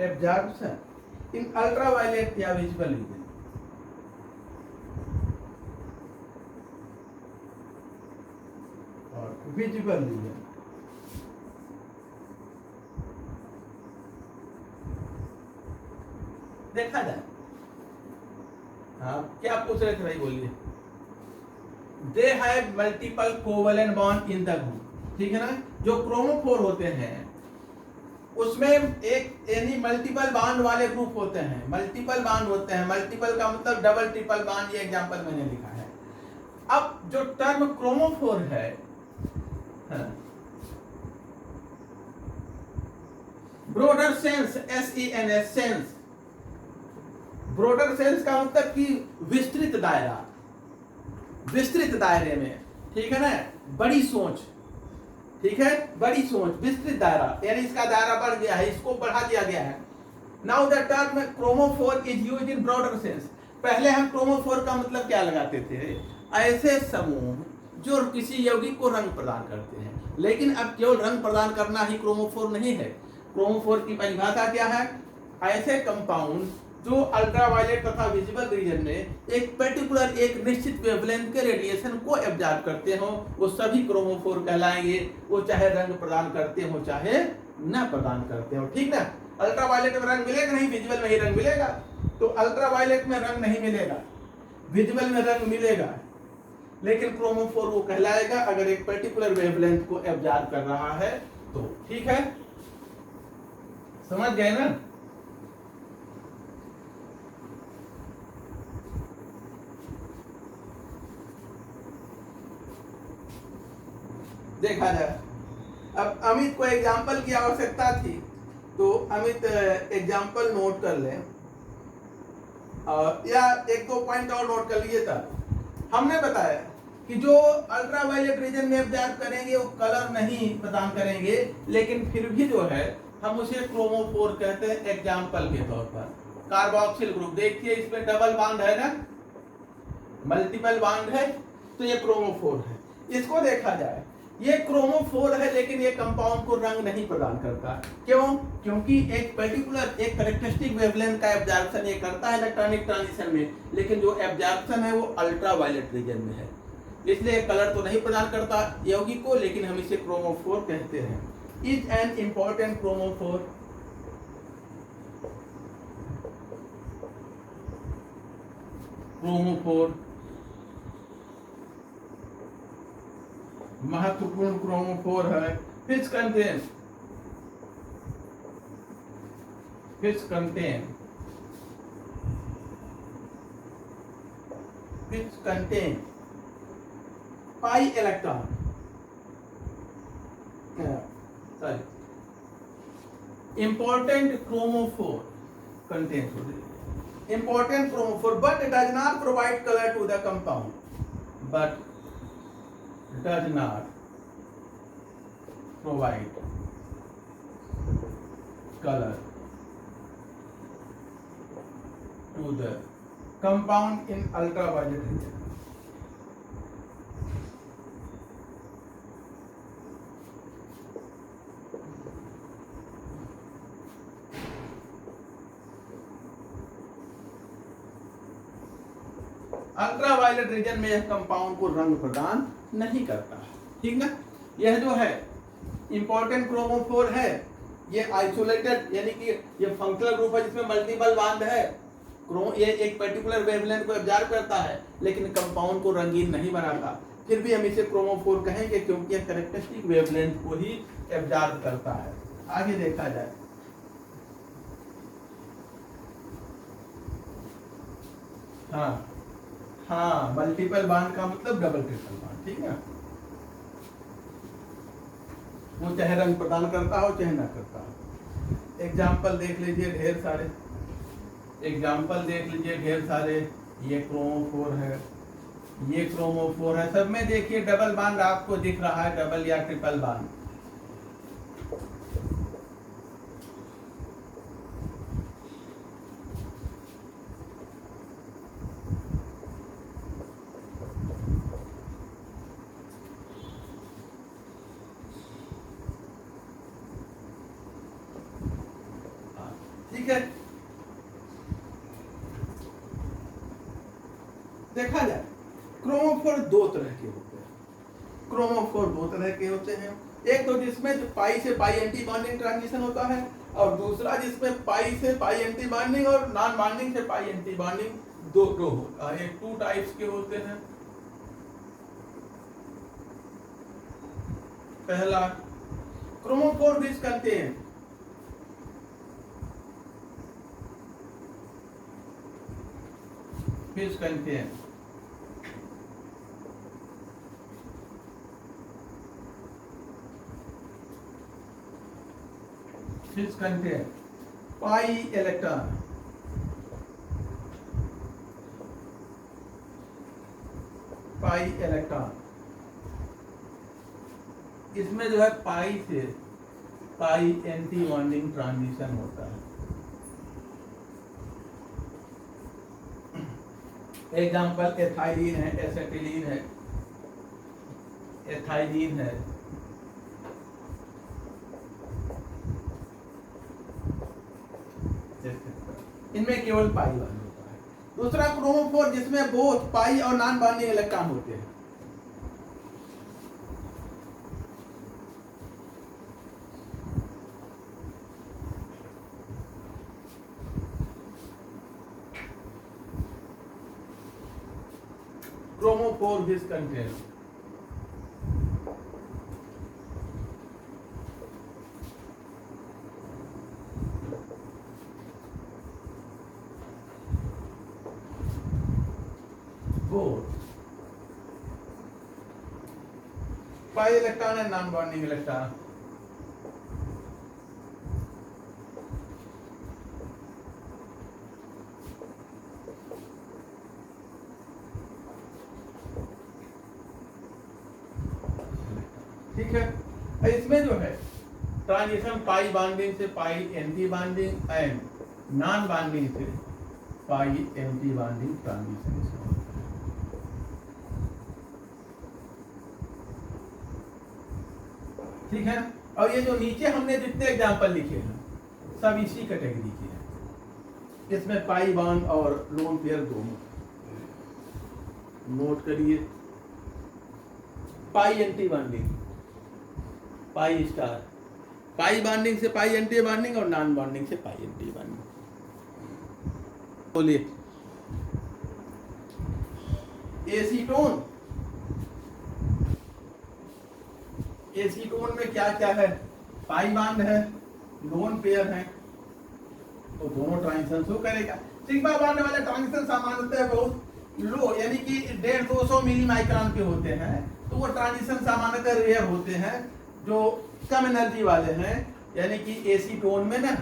absorption in ultraviolet या visible region। और visible region देखा जाए। हाँ, क्या पूछ रहे थे भाई, बोलिए। They have multiple covalent bond in the group, ठीक है ना। जो क्रोमोफोर होते हैं उसमें एक यानी मल्टीपल बॉन्ड वाले ग्रुप होते हैं। मल्टीपल बॉन्ड होते हैं, मल्टीपल का मतलब डबल ट्रिपल बॉन्ड, ये एग्जांपल मैंने लिखा है। अब जो टर्म क्रोमोफोर है, broader sense, SENS sense, broader sense का मतलब कि विस्तृत दायरा, विस्तृत दायरे में, ठीक है ना। बड़ी सोच, ठीक है, बड़ी सोच, विस्तृत दायरा, यानी इसका दायरा बढ़ गया है, इसको बढ़ा दिया गया है। Now the term chromophore is used in broader sense. पहले हम क्रोमोफोर का मतलब क्या लगाते थे? ऐसे समूह जो किसी यौगिक को रंग प्रदान करते हैं। लेकिन अब केवल रंग प्रदान करना ही क्रोमोफोर नहीं है। क्रोमोफोर की परिभाषा क्या है? ऐसे कंपाउंड जो अल्ट्रावायलेट तथा विजिबल रीजन में एक पर्टिकुलर, एक निश्चित वेवलेंथ के रेडिएशन को एब्जॉर्ब करते हो, वो सभी क्रोमोफोर कहलाएंगे। वो चाहे रंग प्रदान करते हो चाहे न प्रदान करते हो, ठीक ना। अल्ट्रावायलेट में रंग मिलेगा नहीं, विजिबल में ही रंग मिलेगा। तो अल्ट्रावायलेट में रंग नहीं मिलेगा, विजिबल में रंग मिलेगा, लेकिन क्रोमोफोर वो कहलाएगा अगर एक पर्टिकुलर वेवलेंथ को एब्जॉर्ब कर रहा है तो, ठीक है। समझ गए ना। देखा जाए, अब अमित को एग्जाम्पल की आवश्यकता थी, तो अमित एग्जाम्पल नोट कर ले। या एक दो पॉइंट और नोट कर लीजिए। तब हमने बताया कि जो अल्ट्रावायलेट रीजन में एब्जॉर्ब करेंगे वो कलर नहीं प्रदान करेंगे, लेकिन फिर भी जो है हम उसे क्रोमोफोर कहते हैं। एग्जाम्पल के तौर पर कार्बोक्सिल ग्रुप देखिए, इसमें डबल बॉन्ड है ना, मल्टीपल बॉन्ड है, तो ये क्रोमोफोर है। इसको देखा जाए, ये क्रोमोफोर है, लेकिन ये कंपाउंड को रंग नहीं प्रदान करता। क्यों? क्योंकि एक पर्टिकुलर एक कैरेक्टरिस्टिक वेवलेंथ का एब्जॉर्प्शन ये करता है इलेक्ट्रॉनिक ट्रांजिशन में, लेकिन जो एब्जॉर्प्शन है वो अल्ट्रावायलेट रीजन में है, इसलिए कलर तो नहीं प्रदान करता यौगिक को, लेकिन हम इसे क्रोमोफोर कहते हैं। Is an important chromophore, chromophore महत्वपूर्ण क्रोमोफोर है। which contain pi electron, sorry, important chromophore contains important chromophore, but it does not provide color to the compound, but does not provide color to the compound in ultraviolet region. Ultraviolet region में यह compound को रंग प्रदान नहीं करता, ठीक ना। यह जो है इंपॉर्टेंट क्रोमोफोर है, ये आइसोलेटेड यानी कि ये फंक्शनल ग्रुप है जिसमें मल्टीपल बॉन्ड है। ये एक पर्टिकुलर वेवलेंथ को एब्जॉर्ब करता है, लेकिन कंपाउंड को रंगीन नहीं बनाता। फिर भी हम इसे क्रोमोफोर कहेंगे, क्योंकि यह कैरेक्टरिस्टिक वेवलेंथ को ही एब्जॉर्ब करता है। आगे देखा जाए, हाँ मल्टीपल बॉन्ड का मतलब डबल ट्रिपल बॉन्ड, ठीक है। वो चाहे रंग प्रदान करता हो चाहे ना करता हो। एग्जाम्पल देख लीजिए ढेर सारे, ये क्रोमोफोर है, ये क्रोमोफोर है, सब में देखिए डबल बॉन्ड आपको दिख रहा है, डबल या ट्रिपल बॉन्ड। ठीक है, देखा जाए क्रोमोफोर दो तरह के होते हैं। एक तो जिसमें पाई से पाई एंटी बॉन्डिंग ट्रांजिशन होता है, और दूसरा जिसमें पाई से पाई एंटी बॉन्डिंग और नॉन बॉन्डिंग से पाई एंटी बॉन्डिंग दो होता है। टू टाइप्स के होते हैं। पहला chromophore which contain pi electron, इसमें जो है पाई से पाई एंटी बॉन्डिंग ट्रांजिशन होता है। एग्जाम्पल एथाइलीन है, एसेटिलीन है, एथाइलीन है, इनमें केवल पाई बॉन्ड होता है। दूसरा क्रोमोफोर जिसमें बोथ पाई और नॉन बॉन्डिंग इलेक्ट्रॉन होते हैं। Chromophore which contains both pi electron and non-bonding electron. ठीक है। इसमें जो है ट्रांजिशन पाई बाइंडिंग से pi anti binding and non binding से पाई एंटी बाइंडिंग ट्रांजिशन से होता है। ठीक है। और ये जो नीचे हमने जितने एग्जांपल लिखे हैं सब इसी कैटेगरी के हैं। इसमें पाई बॉन्ड और लोन पेयर दोनों। नोट करिए, pi anti bonding, pi star, pi bonding से पाई एंटी बॉन्डिंग और नॉन बॉन्डिंग से पाई एंटी बॉन्डिंग। बोलिए, एसीटोन, एसीटोन में क्या क्या है? पाई बॉन्ड है, लोन पेयर है, तो दोनों ट्रांजिशन शो करेगा। सिग्मा बॉन्ड वाले ट्रांजिशन सामान्यतः बहुत लो यानी कि 150-200 मिली माइक्रोन के होते हैं, तो वो ट्रांजिशन सामान्यतः रेयर होते हैं जो कम एनर्जी वाले हैं। यानी कि एसीटोन में ना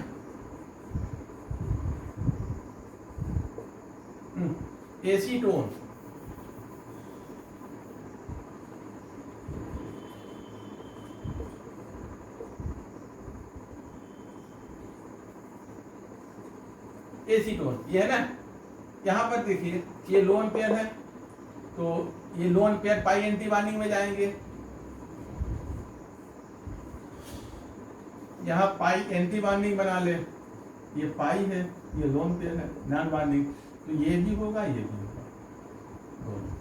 एसीटोन एसीटोन ये है ना, यहाँ पर देखिए ये लोन पेयर है, तो ये लोन पेयर पाई एंटी बॉन्डिंग में जाएंगे। यहाँ पाई एंटी बॉन्डिंग बना ले, ये पाई है, ये लोन पेयर है नॉन बॉन्डिंग, तो ये भी होगा ये भी होगा दोनों।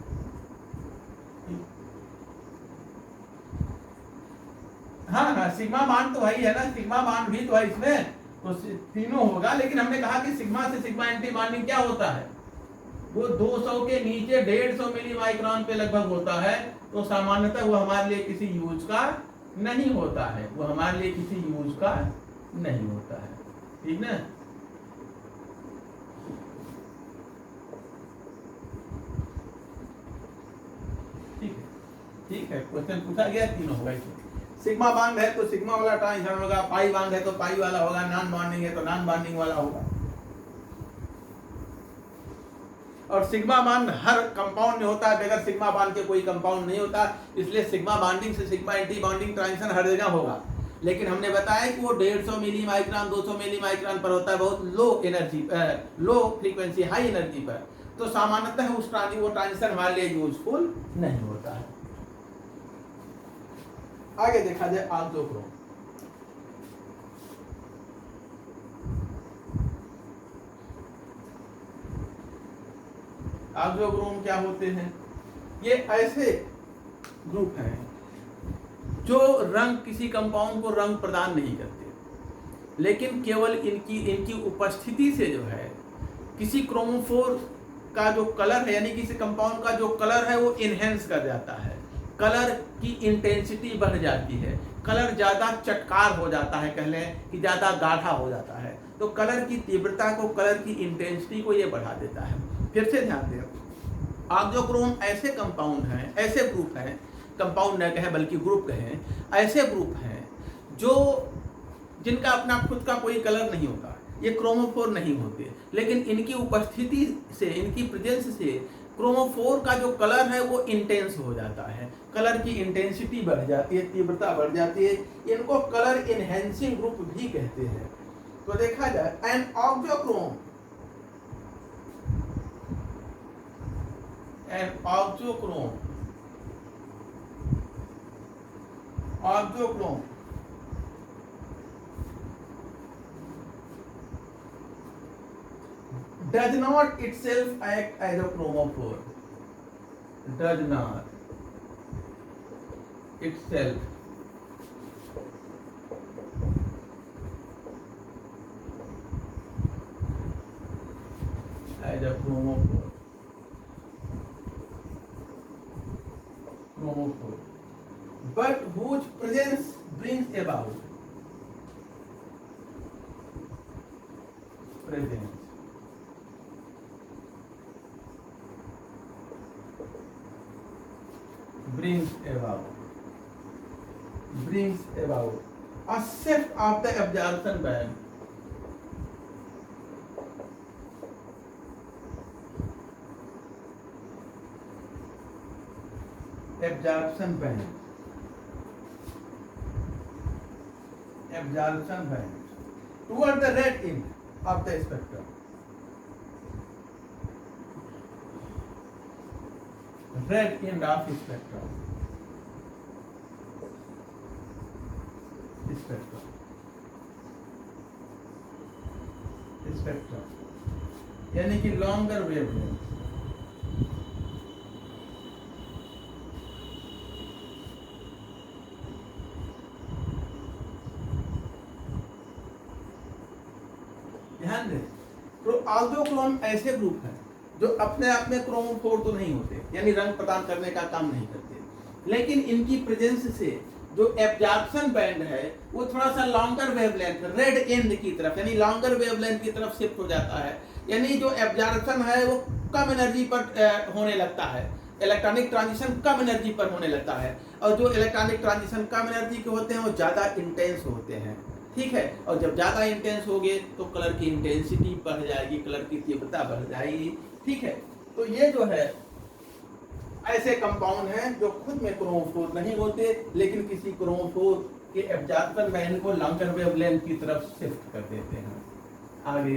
हाँ हाँ, सिग्मा बॉन्ड तो वही है ना, सिग्मा बॉन्ड भी तो है इसमें, तो तीनों होगा। लेकिन हमने कहा कि सिग्मा से सिग्मा एंटी बॉन्डिंग क्या होता है, वो 200 के नीचे 150 मिली माइक्रोन पे लगभग होता है, तो सामान्यतः वो हमारे लिए किसी यूज का नहीं होता है, वो हमारे लिए किसी यूज का नहीं होता है। ठीक ना। ठीक है, ठीक है, क्वेश्चन पूछा गया, तीनों होगा इसमें। सिग्मा बॉन्ड है तो सिग्मा वाला ट्रांजिशन होगा, पाई बॉन्ड है तो पाई वाला होगा, नॉन बॉन्डिंग है तो नॉन बॉन्डिंग वाला होगा। और सिग्मा बॉन्ड हर कंपाउंड में होता है, बगैर सिग्मा बॉन्ड के कोई कंपाउंड नहीं होता, इसलिए सिग्मा बॉन्डिंग से सिग्मा एंटी बॉन्डिंग ट्रांजिशन हर जगह होगा। लेकिन हमने बताया कि वो 150 मिली माइक्रोन 200 मिली माइक्रोन पर होता है, बहुत low energy, low frequency, high energy पर, तो सामान्यतः वो ट्रांजिशन हमारे लिए यूजफुल नहीं होता है। आगे देखा जाए ऑक्सोक्रोम। ऑक्सोक्रोम क्या होते हैं? ये ऐसे ग्रुप हैं जो रंग, किसी कंपाउंड को रंग प्रदान नहीं करते, लेकिन केवल इनकी उपस्थिति से जो है किसी क्रोमोफोर का जो कलर है, यानी किसी कंपाउंड का जो कलर है वो इनहेंस कर जाता है, कलर की इंटेंसिटी बढ़ जाती है, कलर ज्यादा चटकार हो जाता है, कह लें कि ज्यादा गाढ़ा हो जाता है, तो कलर की तीव्रता को, कलर की इंटेंसिटी को ये बढ़ा देता है। फिर से ध्यान दें, ऑक्सोक्रोम ऐसे कंपाउंड हैं, ऐसे ग्रुप हैं, कंपाउंड न कहें बल्कि ग्रुप कहें, ऐसे ग्रुप हैं जो जिनका अपना खुद का कोई कलर नहीं होता, ये क्रोमोफोर नहीं होते, लेकिन इनकी उपस्थिति से, इनकी प्रेजेंस से क्रोमोफोर का जो कलर है वो इंटेंस हो जाता है, कलर की इंटेंसिटी बढ़ जाती है, तीव्रता बढ़ जाती है, इनको कलर इनहेंसिंग ग्रुप भी कहते हैं। तो देखा जाए an auxochrome, auxochrome does not itself act as a chromophore, does not itself as a chromophore, but whose presence brings about presence brings about a shift of the absorption band, absorption band toward the red end of the spectrum. Red end of spectrum. Spectrum यानी कि longer wavelength. ध्यान दें, तो ऑल्डोक्रोम ऐसे group हैं जो अपने आप में क्रोमोफोर तो नहीं होते, यानी रंग प्रदान करने का काम नहीं करते, लेकिन इनकी प्रेजेंस से जो एब्जॉर्प्शन बैंड है वो थोड़ा सा लॉन्गर वेवलेंथ रेड एंड की तरफ यानी लॉन्गर वेवलेंथ की तरफ शिफ्ट हो जाता है, यानी जो एब्जॉर्प्शन है वो कम एनर्जी पर होने लगता है, इलेक्ट्रॉनिक ट्रांजिशन कम एनर्जी पर होने लगता है, और जो इलेक्ट्रॉनिक ट्रांजिशन कम एनर्जी के होते हैं वो ज़्यादा इंटेंस होते हैं। ठीक है, और जब ज़्यादा इंटेंस होंगे तो कलर की इंटेंसिटी बढ़ जाएगी, कलर की तीव्रता बढ़ जाएगी। ठीक है, तो ये जो है ऐसे कंपाउंड हैं जो खुद में क्रोमोफोर नहीं होते, लेकिन किसी क्रोमोफोर के एब्जॉर्प्शन बैंड को लॉन्गर वेवलेंथ की तरफ शिफ्ट कर देते हैं। आगे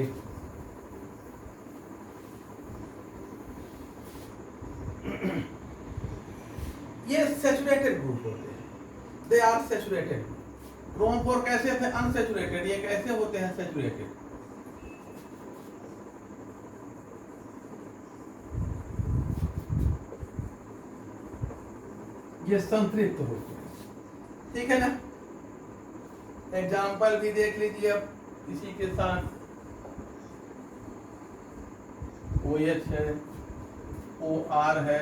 ये सैचुरेटेड ग्रुप होते हैं, दे आर सैचुरेटेड। क्रोमोफोर कैसे थे? अनसैचुरेटेड। ये कैसे होते हैं सैचुरेटेड? ये संतृप्त होते हैं। ठीक है ना, एग्जाम्पल भी देख लीजिए अब इसी के साथ। OH है, OR है,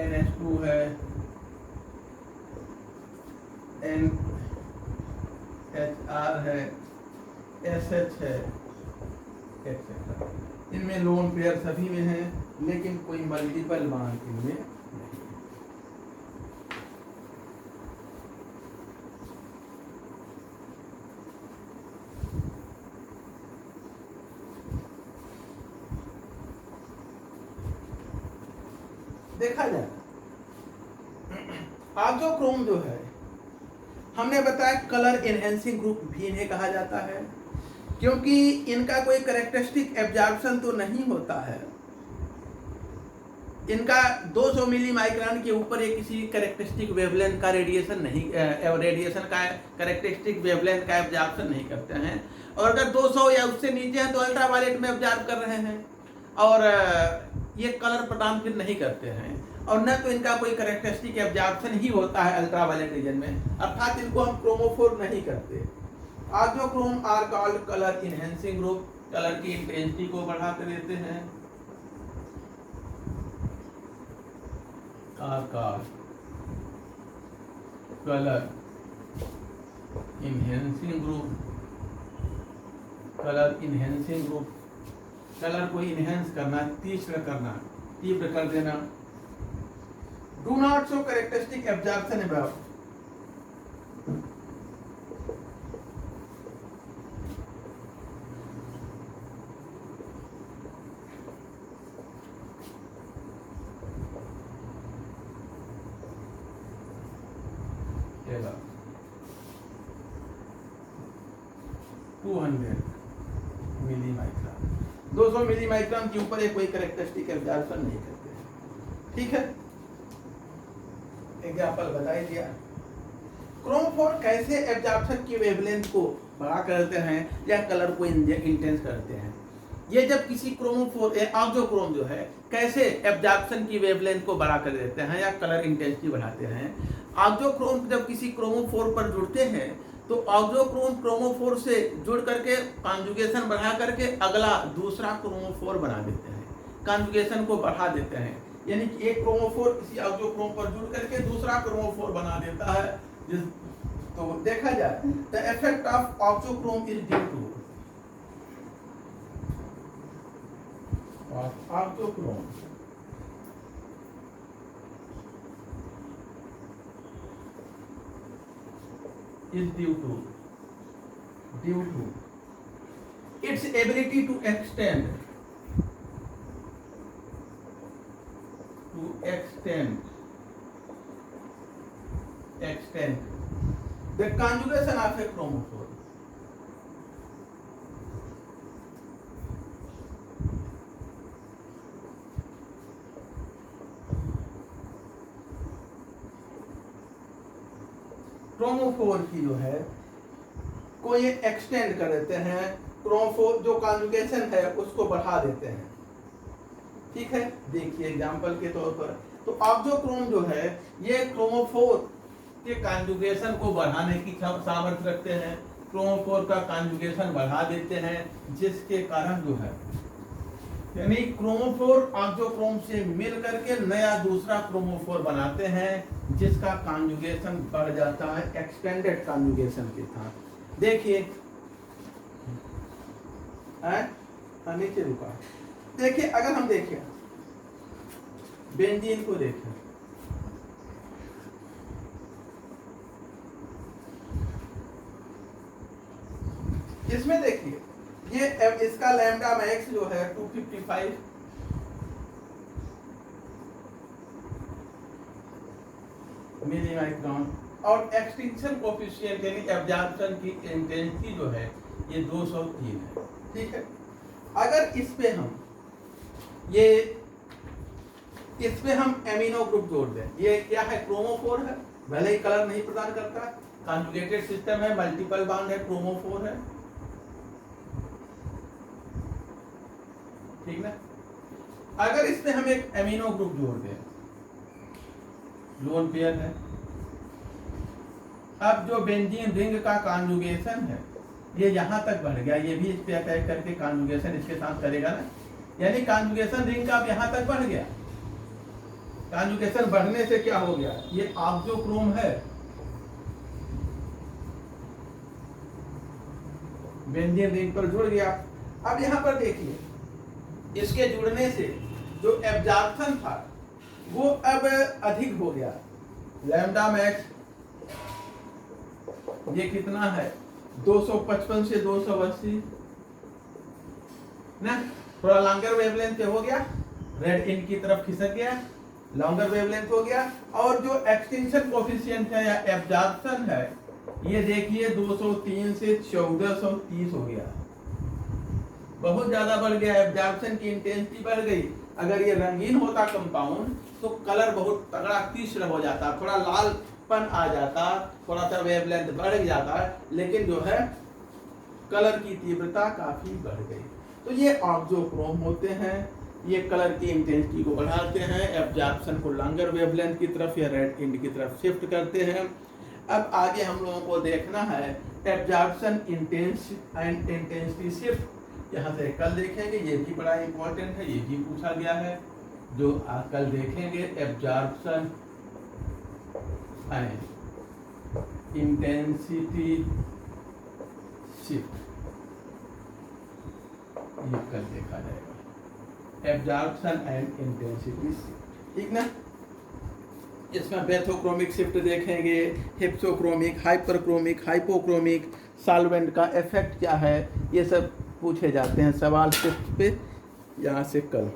NH2 है, NHR है, SH है, एक्सेट्रा। इनमें लोन पेयर सभी में है, लेकिन कोई मल्टीपल बॉन्ड इनमें नहीं। देखा जाए ऑक्सोक्रोम जो है, हमने बताया कलर एनहेंसिंग ग्रुप भी इन्हें कहा जाता है, क्योंकि इनका कोई कैरेक्टरिस्टिक एब्जॉर्प्शन तो नहीं होता है। इनका 200 मिली माइक्रोन के ऊपर ये किसी कैरेक्टरिस्टिक वेवलेंथ का रेडिएशन नहीं, रेडिएशन का कैरेक्टरिस्टिक वेवलेंथ का एब्जॉर्प्शन नहीं करते हैं, और अगर 200 या उससे नीचे हैं तो अल्ट्रावायलेट में एब्जॉर्ब कर रहे हैं, और ये कलर प्रदान फिर नहीं करते हैं, और न तो इनका कोई कैरेक्टरिस्टिक एब्जॉर्प्शन ही होता है अल्ट्रावायलेट रीजन में, अर्थात इनको हम क्रोमोफोर नहीं करते। Auxochrome are called colour enhancing group, colour की इंटेंसिटी को बढ़ा कर देते हैं। Are called colour enhancing group, colour enhancing group, colour को इनहेंस करना, तीव्र कर देना। Do not show characteristic absorption above. चलो 200 मिली माइक्रोन, 200 मिली माइक्रोन के ऊपर कोई कैरेक्टरिस्टिक एब्जॉर्प्शन नहीं करते हैं। ठीक है, एग्जाम्पल बता ही दिया। क्रोमोफोर कैसे एब्जॉर्प्शन की वेवलेंथ को बढ़ा करते हैं या कलर को इंटेंस करते हैं? ये जब किसी क्रोमोफोर ऑक्सोक्रोम जो है कैसे एब्जॉर्प्शन की वेवलेंथ को बढ़ा कर देते हैं या कलर इंटेंसिटी बढ़ाते हैं? ऑक्सोक्रोम जब किसी क्रोमोफोर पर जुड़ते हैं तो ऑक्सोक्रोम क्रोमोफोर से जुड़ करके कॉन्जुगेशन बढ़ा करके अगला दूसरा क्रोमोफोर बना देते हैं, कॉन्जुगेशन को बढ़ा देते हैं, यानी कि एक क्रोमोफोर किसी ऑक्सोक्रोम पर जुड़ करके दूसरा क्रोमोफोर बना देता है। तो देखा जाए the effect of auxochrome is due to auxochrome is due to its ability to extend the conjugation of a chromophore. Chromophore की जो है को ये एक्सटेंड कर देते हैं, क्रोमोफोर जो कॉन्जुगेशन है उसको बढ़ा देते हैं। ठीक है, देखिए एग्जांपल के तौर पर, तो ऑक्सोक्रोम जो है ये क्रोमोफोर के कॉन्जुगेशन को बढ़ाने की सामर्थ्य रखते हैं, क्रोमोफोर का कॉन्जुगेशन बढ़ा देते हैं, जिसके कारण जो है यानी क्रोमोफोर ऑक्सोक्रोम से मिल करके नया दूसरा क्रोमोफोर बनाते हैं, जिसका कॉन्जुगेशन बढ़ जाता है एक्सटेंडेड कॉन्जुगेशन के साथ। देखिए नीचे रुका, देखिए अगर हम देखें बेंजीन को देखें, इसमें देखिए ये इसका लैम्डा मैक्स जो है 255 मिली माइक्रोन और एक्सटिंक्शन कोफिशिएंट यानी एब्जॉर्प्शन की इंटेंसिटी जो है ये 203 है। ठीक है, अगर इस पे हम एमिनो ग्रुप जोड़ दें, ये क्या है क्रोमोफोर है, भले ही कलर नहीं प्रदान करता, कॉन्जुगेटेड सिस्टम है, मल्टीपल बॉन्ड है, क्रोमोफोर है, ठीक ना। अगर इसमें हम एक एमिनो ग्रुप जोड़ दें, लोन पेयर है, अब जो बेंजीन रिंग का कॉन्जुगेशन है ये यहां तक बढ़ गया, ये भी इस पे अटैक करके कॉन्जुगेशन इसके साथ करेगा ना, यानी कॉन्जुगेशन रिंग का अब यहां तक बढ़ गया। कॉन्जुगेशन बढ़ने से क्या हो गया, ये ऑक्सोक्रोम है, बेंजीन रिंग पर जुड़ गया। अब यहां पर देखिए इसके जुड़ने से जो एब्जॉर्प्शन था वो अब अधिक हो गया, लैम्डा मैक्स ये कितना है 255 से 280 ना, थोड़ा लॉन्गर वेवलेंथ पे हो गया, रेड इन की तरफ खिसक गया, लॉन्गर वेवलेंथ हो गया, और जो एक्सटिंक्शन कोफिशिएंट है या एब्जॉर्प्शन है ये देखिए 203 से 1430 हो गया, बहुत ज्यादा बढ़ गया, एब्जॉर्प्शन की इंटेंसिटी बढ़ गई। अगर ये रंगीन होता कंपाउंड तो कलर बहुत तगड़ा तीक्ष्ण हो जाता, थोड़ा लालपन आ जाता, थोड़ा सा वेवलेंथ बढ़ जाता, लेकिन जो है कलर की तीव्रता काफी बढ़ गई। तो ये ऑक्सोक्रोम होते हैं, ये कलर की इंटेंसिटी को बढ़ाते हैं, एब्जॉर्प्शन को लॉन्गर वेवलेंथ की तरफ या रेड इंड की तरफ शिफ्ट करते हैं। अब आगे हम लोगों को देखना है एब्जॉर्प्शन इंटेंसिटी शिफ्ट, यहाँ से कल देखेंगे, ये भी बड़ा इंपॉर्टेंट है, ये भी पूछा गया है, जो कल देखेंगे एब्जॉर्प्शन एंड इंटेंसिटी शिफ्ट, ये कल देखा जाएगा, एब्जॉर्प्शन एंड इंटेंसिटी शिफ्ट, ठीक ना। इसमें बेथोक्रोमिक शिफ्ट देखेंगे, हिप्सोक्रोमिक, हाइपरक्रोमिक, हाइपोक्रोमिक, सॉल्वेंट का इफेक्ट क्या है, ये सब पूछे जाते हैं सवाल शिफ्ट पे, यहाँ से कल।